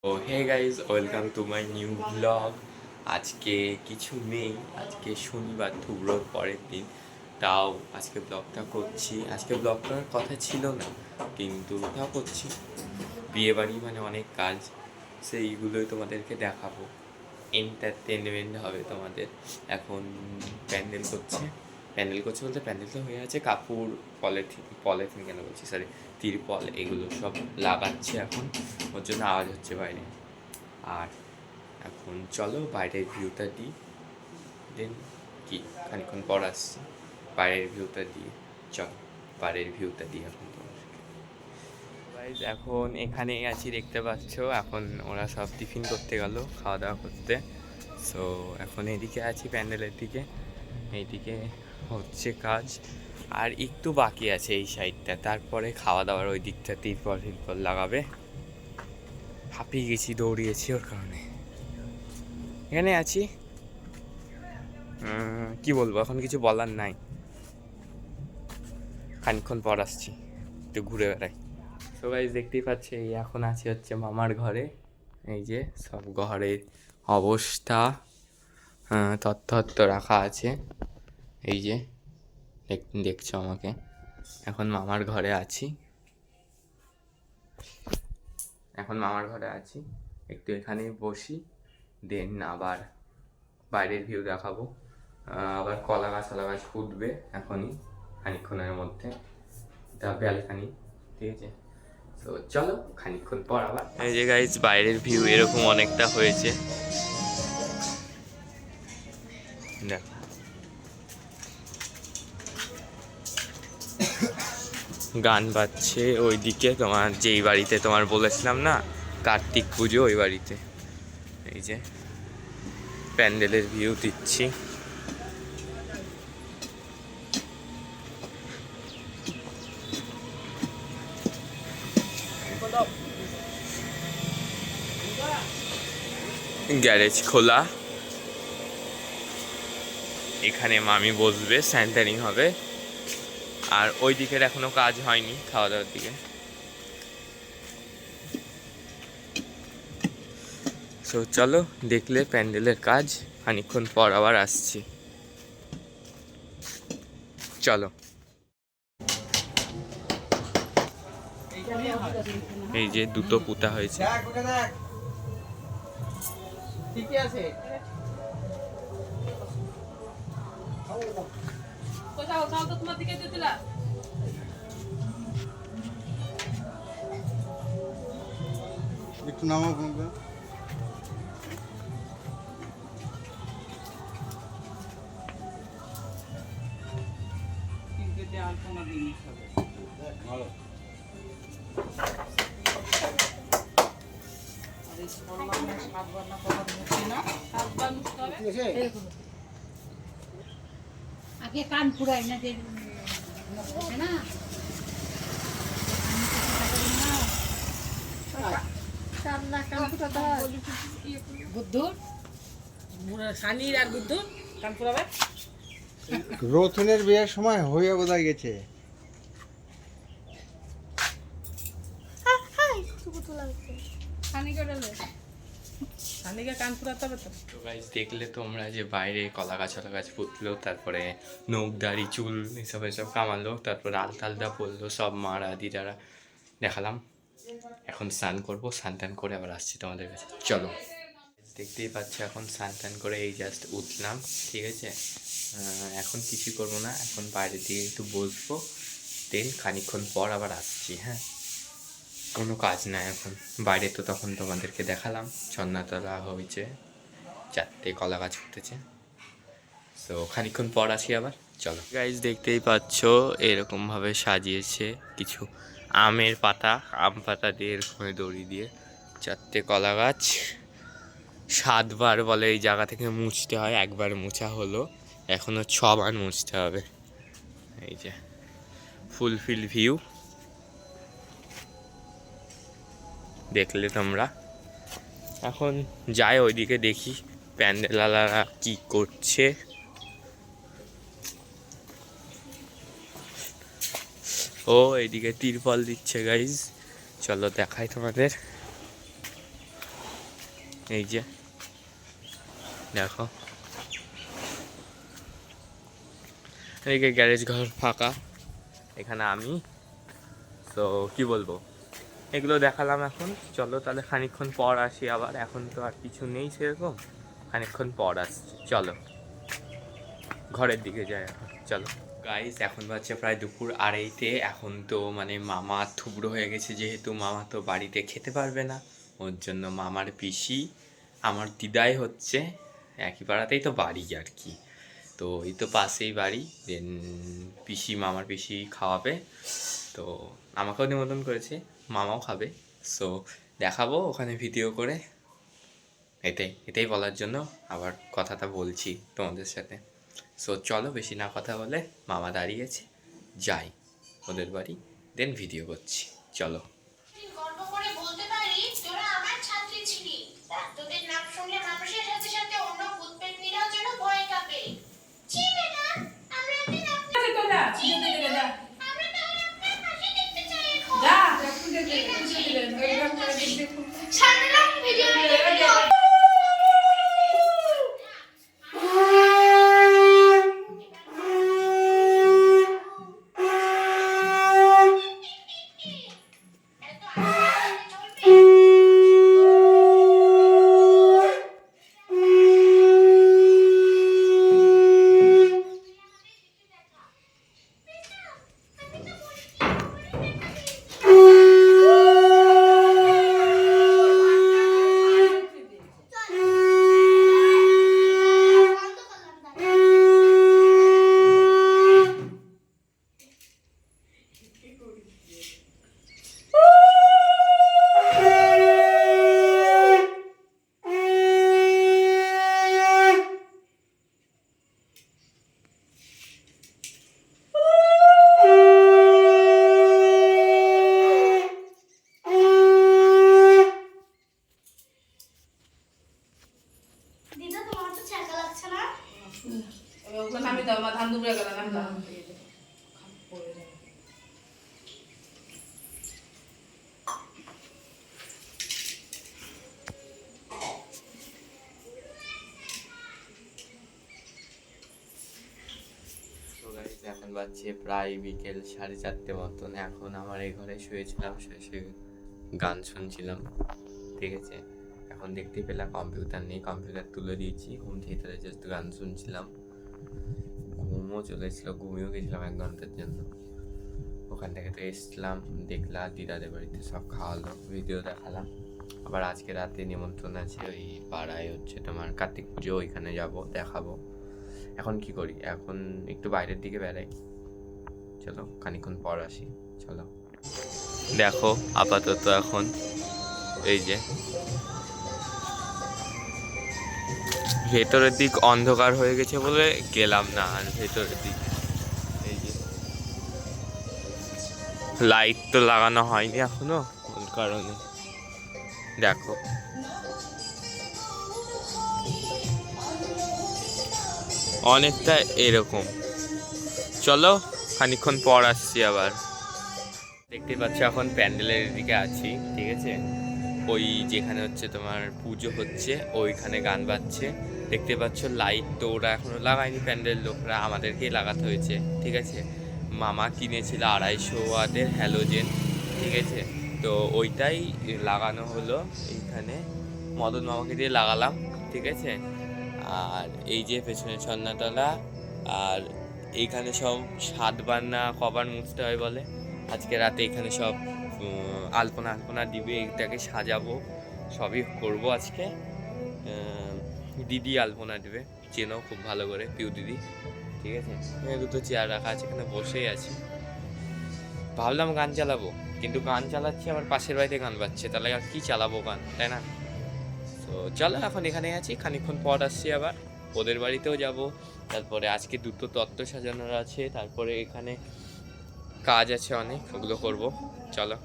O hey guys, welcome to my new blog. আজকে কিছু নেই, আজকে শনিবার থুবড়োর পরের দিন। তাও আজকে ব্লগটা করছি। আজকে ব্লগ করার কথা ছিল না, কিন্তু তাও করছি। বিয়েবাড়ি মানে অনেক কাজ, সেইগুলোই তোমাদেরকে দেখাবো। এন্টারটেনমেন্ট হবে তোমাদের। এখন প্যান্ডেল করছে বলতে প্যান্ডেল তো হয়ে আছে, কাপড়, পলিথিন পলিথিন কেন বলছি, সরি, তিরপল, এগুলো সব লাগাচ্ছে এখন। ওর জন্য আওয়াজ হচ্ছে বাইরে। আর এখন চলো বাইরের ভিউটা দিই, দেন কি খানিক্ষণ পর আসছি। বাইরের ভিউটা দিয়ে চলো, বাইরের ভিউটা দিই এখন তোমাদেরকে। গাইজ এখন এখানেই আছি, দেখতে পাচ্ছ। এখন ওরা সব টিফিন করতে গেল, খাওয়া দাওয়া করতে। সো এখন এদিকে আছি প্যান্ডেলের দিকে, এইদিকে হচ্ছে কাজ। আর একটু বাকি আছে এই সাইডটা, তারপরে খাওয়া দাওয়ার ওই দিকটা তিরপল ফিরপল লাগাবে। হাঁপিয়ে গেছি, দৌড়িয়েছি ওর কারণে। এখানে আছি, কি বলবো, এখন কিছু বলার নাই। খানিকক্ষণ পর আসছি, একটু ঘুরে বেড়াই। সবাই দেখতেই পাচ্ছে, এই এখন আছি হচ্ছে মামার ঘরে। এই যে সব ঘরের অবস্থা তত্ত্ব রাখা আছে। এই যে দেখছো আমাকে, এখন মামার ঘরে আছি। একটু এখানেই বসি, দেন আবার বাইরের ভিউ দেখাবো। আবার কলা গাছ ফুটবে এখনই, খানিকক্ষণের মধ্যে। এটা ব্যালকানি, ঠিক আছে। তো চলো খানিকক্ষণ পর আবার। এই যে গাইজ বাইরের ভিউ এরকম অনেকটা হয়েছে, দেখো। গান বাজছে ওইদিকে, তোমার যেই বাড়িতে তোমার বলেছিলাম না কার্তিক পুজো, ওই বাড়িতে। এই যে প্যান্ডেলের ভিউ দিচ্ছি। গ্যারেজ খোলা, এখানে মামি বসবে, স্যান্টারিং হবে। আর ওই দিকের এখনো কাজ হয়নি, খাওয়া দাওয়ার দিকে। তো চলো, দেখলে প্যান্ডেলের কাজ, খানিকক্ষণ পর আবার আসছি, চলো। এই যে দুটো পুতা হয়েছে। ঠিকই আছে। তোমার দিকে দিলা একটু নামাও ফোনটা। আগে কান পুরাই না যে না সানির আর বুদ্ধ কান পুরাবে। রথনের বিয়ের সময় হয়ে বোধহয় গেছে। সানিকে কান পুরাতে হবে তো। তো গাইজ দেখলে তোমরা যে বাইরে কলা গাছ পুতলো, তারপরে নখ দাড়ি চুল এসব কামালো, তারপরে আলতা পরলো, সব মারা দিদারা দেখালাম। এখন স্নান করবো, স্নান টান করে আবার আসছি তোমাদের কাছে, চলো। দেখতেই পাচ্ছ এখন স্নান টান করে এই জাস্ট উঠলাম, ঠিক আছে। এখন কিছু করবো না, এখন বাইরের দিকে একটু বসবো, দেন খানিকক্ষণ পর আবার আসছি। হ্যাঁ, কোনো কাজ নাই এখন বাইরে, তো তখন তোমাদেরকে দেখালাম ছন্নাতলা হয়েছে, 4টে কলা গাছ উঠেছে। তো খানিকক্ষণ পর আসি আবার, চলো। গাইজ দেখতেই পাচ্ছ এরকমভাবে সাজিয়েছে কিছু আমের পাতা, আম পাতা দিয়ে এরকম দড়ি দিয়ে 4টে কলা গাছ। 7বার বলে এই জায়গা থেকে মুছতে হয়, একবার মোছা হলো, এখনো 6বার মুছতে হবে। এই যে ফুলফিল ভিউ দেখলে তোমরা। এখন যাই ওইদিকে দেখি প্যান্ডেলালারা কি করছে। ও এইদিকে তিরপল দিচ্ছে গাইজ, চলো দেখাই তোমাদের। এই যে দেখো, এদিকে গ্যারেজ ঘর ফাঁকা, এখানে আমি। তো কি বলবো, এগুলো দেখালাম। এখন চলো তাহলে খানিকক্ষণ পর আসি আবার। এখন তো আর কিছু নেই সেরকম, খানিকক্ষণ পর আসছি। চলো ঘরের দিকে যাই এখন, চলো। গাইস এখন বাজছে প্রায় দুপুর আড়াইটে। এখন তো মানে মামা থুবড়ো হয়ে গেছে, যেহেতু মামা তো বাড়িতে খেতে পারবে না, ওর জন্য মামার পিসি আমার দিদাই হচ্ছে, একই পাড়াতেই তো বাড়ি আর কি। তো এই তো পাশেই বাড়ি, দেন পিসি, মামার পিসি খাওয়াবে। তো আমাকেও নিমন্ত্রণ করেছে, মামাও খাবে। সো দেখাবো ওখানে ভিডিও করে, এটাই এটাই বলার জন্য আবার কথাটা বলছি তোমাদের সাথে। সো চলো বেশি না কথা বলে, মামা দাঁড়িয়েছে, যাই ওদের বাড়ি, দেন ভিডিও করছি। চলো। গর্ব করে বলতে পারি তোরা আমার ছাত্রী ছিলি। তোদের নাম শুনলে মানুষের সাথে সাথে অন্য ভূতপেত্নীরাও যেন ভয় কাঁপে। ছি বেটা, আমরা একদিন আমরা তাহলে আপনার পাশে দেখতে চাই এখন। সামনে রাখ ভিডিও। দিদা তোমার তো ছ্যাঁকা লাগছে না? নামি দাও, মা ধান দুপুরে গেল নামি দাও। এখন বাজছে প্রায় বিকেল 4:30 মতন। এখন আমার এই ঘরে শুয়েছিলাম, শুয়ে গান শুনছিলাম, ঠিক আছে। এখন দেখতে পেলাম কম্পিউটার নেই, কম্পিউটার তুলে দিয়েছি, হোম থিয়েটারে জাস্ট গান শুনছিলাম। ঘুমও চলে এসেছিলো, ঘুমিয়েও গেছিলাম 1 ঘন্টার জন্য। ওখান থেকে তো এসছিলাম, দেখলাম দিদাদের বাড়িতে সব খাওয়ালো, ভিডিও দেখালাম। আবার আজকে রাতে নিমন্ত্রণ আছে, ওই পাড়ায় হচ্ছে তোমার কার্তিক পুজো, ওইখানে যাব, দেখাবো। এখন কি করি, এখন একটু বাইরের দিকে বেড়াই, চলো খানিক্ষণ পর আসি। চলো দেখো, আপাতত এখন এই যে ভেতরের দিক অন্ধকার হয়ে গেছে বলে গেলাম না আর ভেতরের দিক। এই যে লাইট তো লাগানো হয়নি এখনো, কোন কারণে দেখো। অনেকটা এরকম। চলো খানিকক্ষণ পর আসছি আবার। দেখতে পাচ্ছ এখন প্যান্ডেলের দিকে আছি, ঠিক আছে। ওই যেখানে হচ্ছে তোমার পুজো হচ্ছে, ওইখানে গান বাজছে, দেখতে পাচ্ছ। লাইট তো ওরা এখনো লাগায়নি, প্যান্ডেল লোকরা, আমাদেরকেই লাগাতে হয়েছে, ঠিক আছে। মামা কিনেছিল 250 ওয়াটের হ্যালোজেন, ঠিক আছে। তো ওইটাই লাগানো হলো এইখানে, মদন মামাকে দিয়ে লাগালাম, ঠিক আছে। আর এই যে পেছনে ছন্নাতলা, আর এইখানে সব 7বার না কবার মুছতে হয় বলে, আজকে রাতে এখানে সব আলপনা দিবে, এইটাকে সাজাবো, সবই করবো আজকে। দিদি আলপনা দেবে, চেনো খুব ভালো করে, পিউ দিদি, ঠিক আছে। এখানে দুটো চেয়ার রাখা আছে, এখানে বসেই আছি। ভাবলাম গান চালাবো, কিন্তু গান চালাচ্ছি আবার পাশের বাড়িতে গান বাজছে, তাহলে আর কি চালাবো গান, তাই না। তো চলো এখন এখানে আছি, খানিকক্ষণ পর আসছি আবার, ওদের বাড়িতেও যাব। তারপরে আজকে দুটো তত্ত্ব সাজানোর আছে, তারপরে এখানে কাজ আছে অনেক, ওগুলো করবো। চলো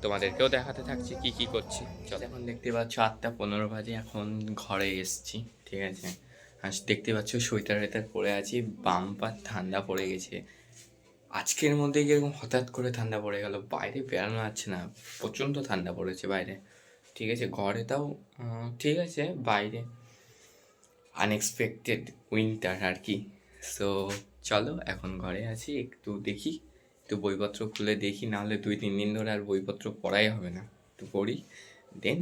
তোমাদেরকেও দেখাতে থাকছি কি কি করছি। চলো এখন দেখতে পাচ্ছ 8:15 বাজে, এখন ঘরে এসছি, ঠিক আছে। আর দেখতে পাচ্ছ সোয়েটার পরে আছি, বাম্পার ঠান্ডা পড়ে গেছে আজকের মধ্যে। কিরকম হঠাৎ করে ঠান্ডা পড়ে গেল, বাইরে বেরানো যাচ্ছে না, প্রচণ্ড ঠান্ডা পড়েছে বাইরে। ঠিক আছে, ঘরে তাও ঠিক আছে, বাইরে আনএক্সপেক্টেড উইন্টার আর কি। সো চলো এখন ঘরে আছি, একটু দেখি, একটু বইপত্র খুলে দেখি, নাহলে 2-3 দিন ধরে আর বইপত্র পড়াই হবে না, একটু পড়ি। দেন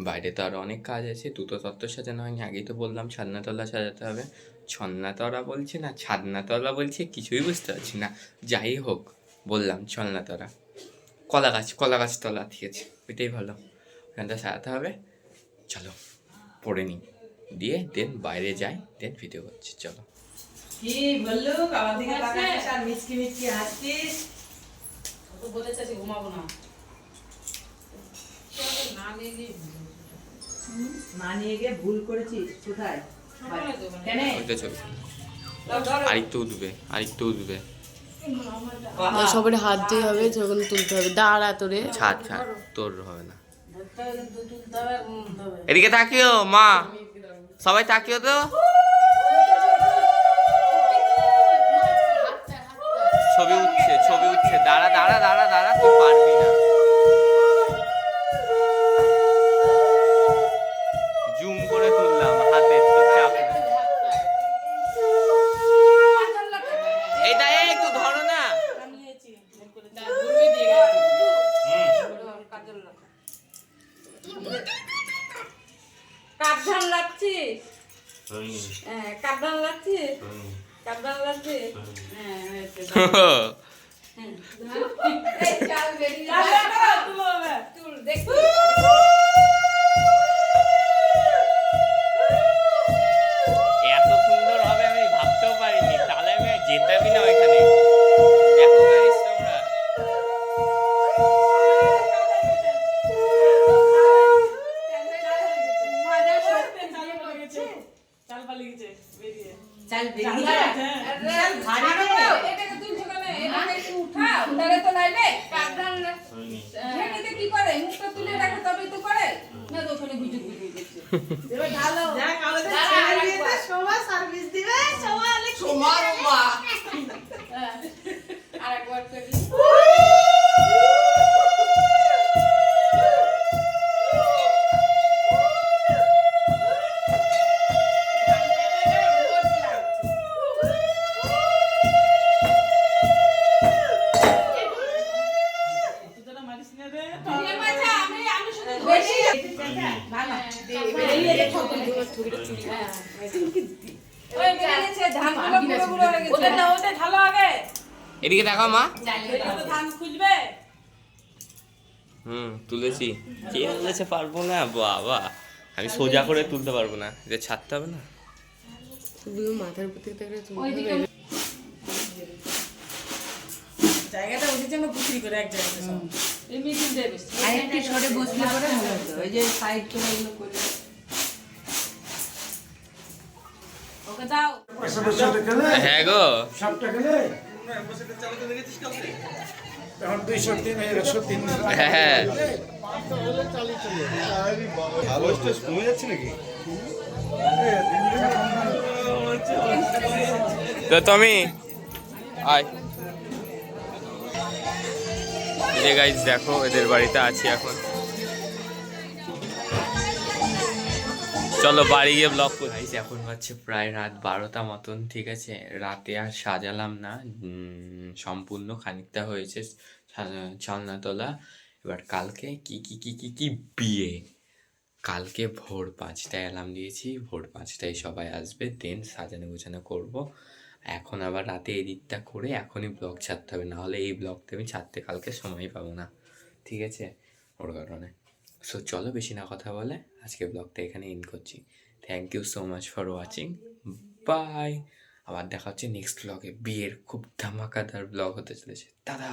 বাইরে তো আরও অনেক কাজ আছে, দুটো তত্ত্ব সাজানো হয়নি, আগেই তো বললাম ছাদনাতলা সাজাতে হবে। ছন্নাতলা বলছে না ছাদনাতলা বলছে, কিছুই বুঝতে পারছি না। যাই হোক, বললাম ছলনাতলা, কলা গাছ তলা, ঠিক আছে, ওইটাই ভালো, ওখানটা সাজাতে হবে। চলো পড়ে নিই, দিয়ে দেন বাইরে যাই, দেন ভিডিও করছি। চলো। কি বললু আমার দিকে তাকাচ্ছিস আর মিচকি মিচকি হাসছিস? তো বলতে চাইছি ঘুমাবো না। না নিয়ে গিয়ে ভুল করেছিস কোথায়? কেন? ওইটা চলছে, আরেকটু উঠবে। সবার হাত দিয়ে হবে, যখন তুলতে হবে। দাঁড়া তোরে। ছাড় তোর হবে না। এদিকে তাকিও মা, সবাই তাকিও তো। ছবি উঠছে, দাঁড়া, তুই পারবি না। জুম করে তুললাম হাতে, তো চাপ না। এইটা একটু ধরো না। কাপধান লাগছে, কাপধান লাগছে, কাপধান লাগছে। হ্যাঁ হয়েছে। চাল বেরিয়ে চুল দেখো। এত সুন্দর হবে আমি ভাবতেও পারিনি, তাহলে আমি আর যেতামই না ওইখানে। দেখো guys তোমরা, চাল বেরিয়ে এটাকে তুলছো কেন? এটাকে একটু উঠাও, তাহলে তো লাইবে। কাপধান ঢেকিতে কি করে? মুখটা তুলে রাখে তবেই তো করে না, তো ওখানে গুজু গুজু করছে। এবার ঢালো, আরেকবার করি। এদিকে দেখো মা। ধান খুঁজবে। তুলেছি। কে বলেছে পারবো না? বাবা, আমি সোজা করে তুলতে পারবো না, এটা ছাড়তে হবে না। মাথার উপর থেকে তুলতে হবে। জায়গাটা উঠেছে আমরা পুকুরি করে এক জায়গাতে সব। এই মিটিং দেবে। আরেকটু সরে বসলে পরে ভালো হতো, ওই যে সাইড করে এগুলো করে। ওকে দাও। হ্যাঁ গো, হ্যাঁ তো তুমি আয়। এই যে গাইস দেখো, এদের বাড়িতে আছি এখন। চলো বাড়ি গিয়ে ব্লগ করি। গাইস এখন হচ্ছে প্রায় রাত 12টা মতন, ঠিক আছে। রাতে আর সাজালাম না, সম্পূর্ণ খানিকটা হয়েছে ছালনাতলা। এবার কালকে কি বিয়ে, কালকে ভোর 5টায় অ্যালার্ম দিয়েছি, ভোর 5টায় সবাই আসবে, দেন সাজানো গোছানো করবো। এখন আবার রাতে এডিটটা করে এখনই ব্লগ ছাড়তে হবে, নাহলে এই ব্লগটা আমি ছাড়তে কালকে সময় পাবো না, ঠিক আছে, ওর কারণে। সো চলো বেশি না কথা বলে আজকে ব্লগটা এখানে এন্ড করছি। Thank you so much for watching, bye. আবার দেখা হচ্ছে নেক্সট ব্লগে, বিয়ের খুব ধামাকাদার ব্লগ হতে চলেছে। দাদা।